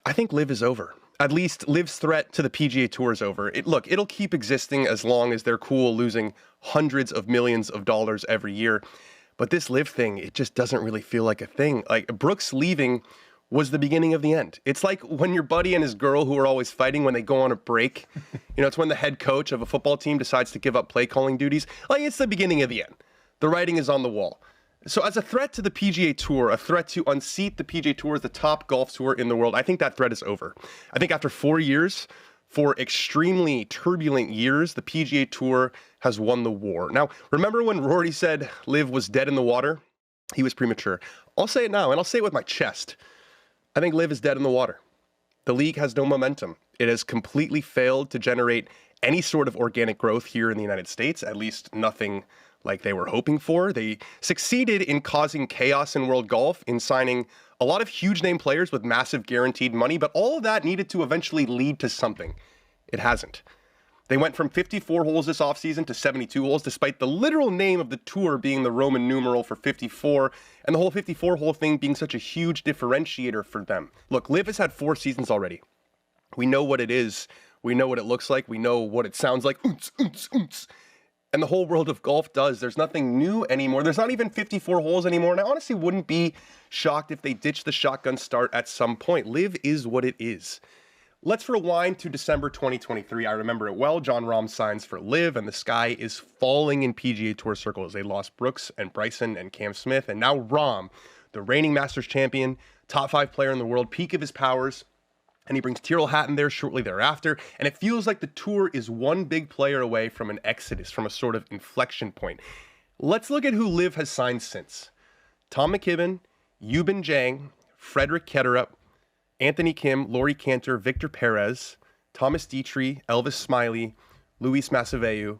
I think LIV is over. At least LIV's threat to the PGA Tour is over. Look, it'll keep existing as long as they're cool losing hundreds of millions of dollars every year. But this LIV thing, it just doesn't really feel like a thing. Like, Brooks leaving was the beginning of the end. It's like when your buddy and his girl who are always fighting, when they go on a break, it's when the head coach of a football team decides to give up play calling duties. Like, it's the beginning of the end. The writing is on the wall. So as a threat to the PGA Tour, a threat to unseat the PGA Tour as the top golf tour in the world, I think that threat is over. I think after 4 years, 4 extremely turbulent years, the PGA Tour has won the war. Now, remember when Rory said LIV was dead in the water? He was premature. I'll say it now, and I'll say it with my chest. I think LIV is dead in the water. The league has no momentum. It has completely failed to generate any sort of organic growth here in the United States, at least nothing like they were hoping for. They succeeded in causing chaos in world golf, in signing a lot of huge name players with massive guaranteed money, but all of that needed to eventually lead to something. It hasn't. They went from 54 holes this offseason to 72 holes, despite the literal name of the tour being the Roman numeral for 54, and the whole 54-hole thing being such a huge differentiator for them. Look, LIV has had 4 seasons already. We know what it is. We know what it looks like. We know what it sounds like. Oonts, oonts, oonts. And the whole world of golf does. There's nothing new anymore. There's not even 54 holes anymore. And I honestly wouldn't be shocked if they ditched the shotgun start at some point. LIV is what it is. Let's rewind to December 2023. I remember it well. Jon Rahm signs for LIV, and the sky is falling in PGA Tour circles. They lost Brooks and Bryson and Cam Smith, and now Rahm, the reigning Masters champion, top 5 player in the world, peak of his powers, and he brings Tyrrell Hatton there shortly thereafter, and it feels like the tour is one big player away from an exodus, from a sort of inflection point. Let's look at who LIV has signed since. Tom McKibben, Euban Jang, Frederick Ketterup, Anthony Kim, Laurie Cantor, Victor Perez, Thomas Dietrich, Elvis Smiley, Luis Massaveyu,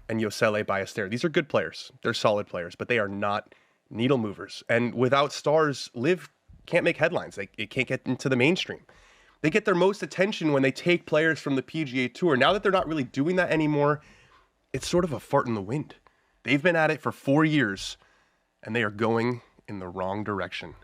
and Yosele Ballester. These are good players. They're solid players, but they are not needle movers. And without stars, LIV can't make headlines. It can't get into the mainstream. They get their most attention when they take players from the PGA Tour. Now that they're not really doing that anymore, it's sort of a fart in the wind. They've been at it for 4 years, and they are going in the wrong direction.